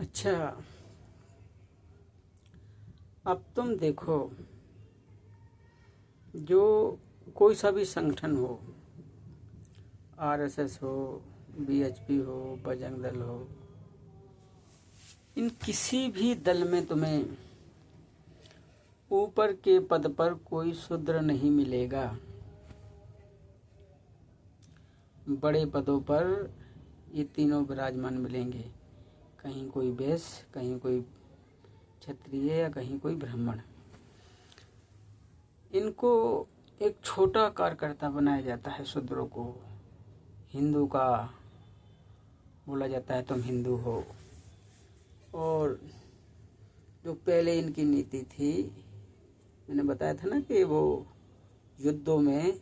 अच्छा, अब तुम देखो, जो कोई सा भी संगठन हो, आरएसएस हो, बीएचपी हो, बजरंग दल हो, इन किसी भी दल में तुम्हें ऊपर के पद पर कोई शूद्र नहीं मिलेगा। बड़े पदों पर ये तीनों विराजमान मिलेंगे, कहीं कोई वैश्य, कहीं कोई क्षत्रिय या कहीं कोई ब्राह्मण। इनको एक छोटा कार्यकर्ता बनाया जाता है। शूद्रों को हिंदू का बोला जाता है, तुम हिंदू हो। और जो पहले इनकी नीति थी, मैंने बताया था ना कि वो युद्धों में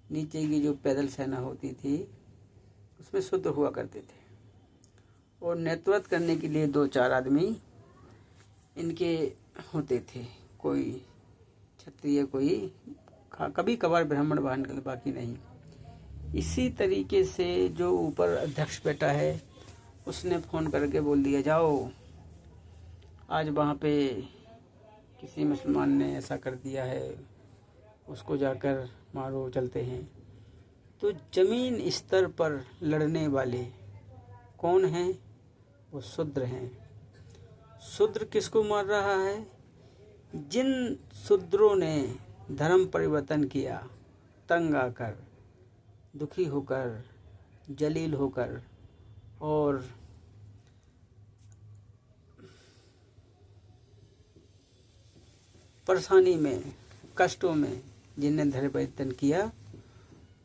नीचे की जो पैदल सेना होती थी उसमें शूद्र हुआ करते थे, और नेतृत्व करने के लिए 2-4 आदमी इनके होते थे, कोई क्षत्रिय, कोई कभी कभार ब्राह्मण, बाकी नहीं। इसी तरीके से जो ऊपर अध्यक्ष बैठा है उसने फ़ोन करके बोल दिया, जाओ आज वहाँ पे किसी मुसलमान ने ऐसा कर दिया है, उसको जाकर मारो, चलते हैं। तो जमीन स्तर पर लड़ने वाले कौन हैं? वो शूद्र हैं। शूद्र किसको मार रहा है? जिन शूद्रों ने धर्म परिवर्तन किया, तंग आकर, दुखी होकर, जलील होकर, और परेशानी में, कष्टों में जिन्हें धर्म परिवर्तन किया,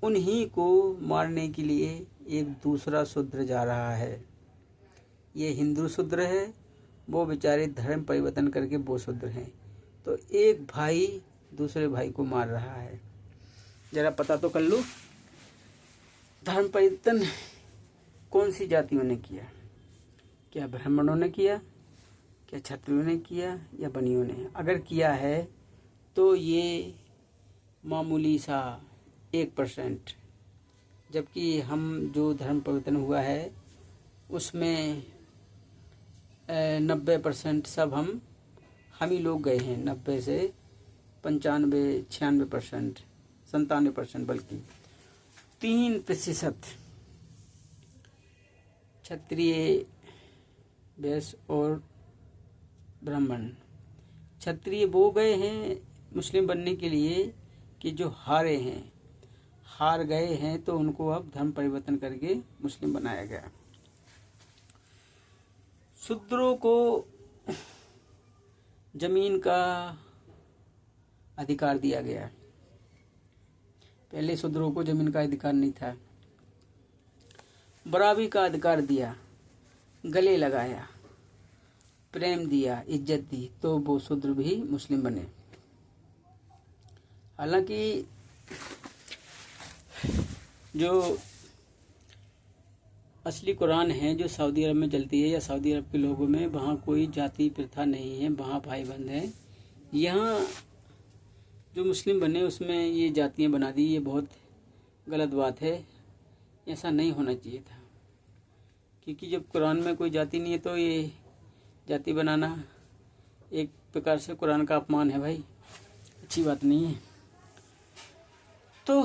उन्हीं को मारने के लिए एक दूसरा शूद्र जा रहा है। ये हिंदू शूद्र है, वो बेचारे धर्म परिवर्तन करके वो शूद्र हैं। तो एक भाई दूसरे भाई को मार रहा है। जरा पता तो कर लो, धर्म परिवर्तन कौन सी जातियों ने किया? क्या ब्राह्मणों ने किया, क्या क्षत्रियों ने किया, या बनियों ने? अगर किया है तो ये मामूली सा 1%, जबकि हम जो धर्म परिवर्तन हुआ है उसमें 90% सब हम ही लोग गए हैं। 90 से 95, 96%, 97%, बल्कि 3% क्षत्रिय, वैश्य और ब्राह्मण। क्षत्रिय वो गए हैं मुस्लिम बनने के लिए कि जो हार गए हैं, तो उनको अब धर्म परिवर्तन करके मुस्लिम बनाया गया। शूद्रों को जमीन का अधिकार दिया गया। पहले शूद्रों को जमीन का अधिकार नहीं था। बराबरी का अधिकार दिया, गले लगाया, प्रेम दिया, इज्जत दी, तो वो शूद्र भी मुस्लिम बने। हालांकि जो असली कुरान है, जो सऊदी अरब में चलती है या सऊदी अरब के लोगों में, वहाँ कोई जाति प्रथा नहीं है, वहाँ भाई बंद है। यहाँ जो मुस्लिम बने उसमें ये जातियाँ बना दी, ये बहुत गलत बात है। ऐसा नहीं होना चाहिए था, क्योंकि जब कुरान में कोई जाति नहीं है तो ये जाति बनाना एक प्रकार से कुरान का अपमान है भाई, अच्छी बात नहीं है। तो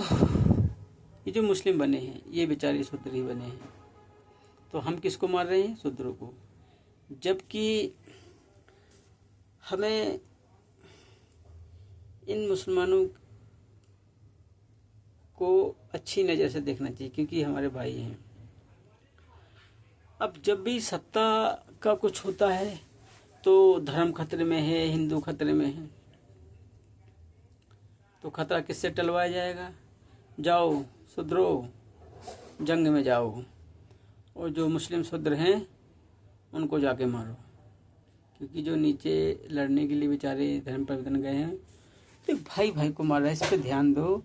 ये जो मुस्लिम बने हैं ये बेचारे शूद्र ही बने हैं। तो हम किसको मार रहे हैं? शूद्रों को। जबकि हमें इन मुसलमानों को अच्छी नज़र से देखना चाहिए, क्योंकि हमारे भाई हैं। अब जब भी सत्ता का कुछ होता है तो धर्म खतरे में है, हिंदू खतरे में है, तो खतरा किससे टलवाया जाएगा? जाओ शूद्रो, जंग में जाओ, और जो मुस्लिम शूद्र हैं उनको जाके मारो। क्योंकि जो नीचे लड़ने के लिए बेचारे धर्म परिवर्तन गए हैं, तो भाई भाई को मार रहा है। इस पर ध्यान दो।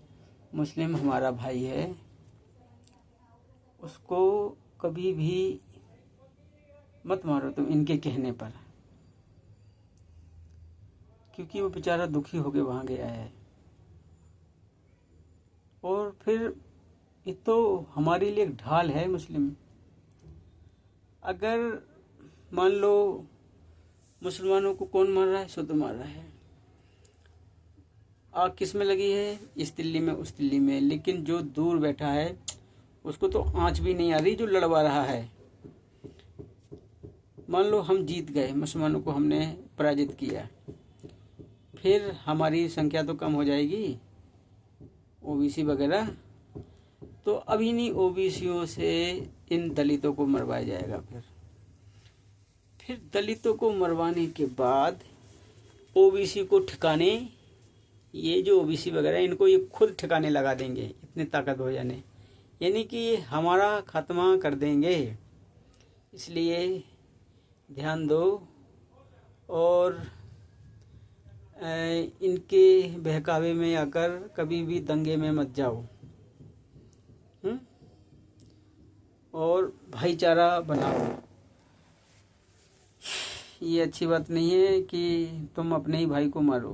मुस्लिम हमारा भाई है, उसको कभी भी मत मारो तुम इनके कहने पर, क्योंकि वो बेचारा दुखी होके वहाँ गया है। और फिर ये तो हमारे लिए एक ढाल है मुस्लिम। अगर मान लो मुसलमानों को कौन मार रहा है? शुद्ध मार रहा है। आग किस में लगी है? इस तिल्ली में, उस तिल्ली में, लेकिन जो दूर बैठा है उसको तो आंच भी नहीं आ रही, जो लड़वा रहा है। मान लो हम जीत गए, मुसलमानों को हमने पराजित किया, फिर हमारी संख्या तो कम हो जाएगी, ओबीसी वगैरह। तो अब इन्हीं ओबीसीओं से इन दलितों को मरवाया जाएगा। फिर दलितों को मरवाने के बाद ओबीसी को ठिकाने, ये जो ओबीसी वगैरह इनको ये खुद ठिकाने लगा देंगे, इतने ताकत हो जाने, यानी कि हमारा खात्मा कर देंगे। इसलिए ध्यान दो और इनके बहकावे में आकर कभी भी दंगे में मत जाओ। और भाईचारा बनाओ। ये अच्छी बात नहीं है कि तुम अपने ही भाई को मारो।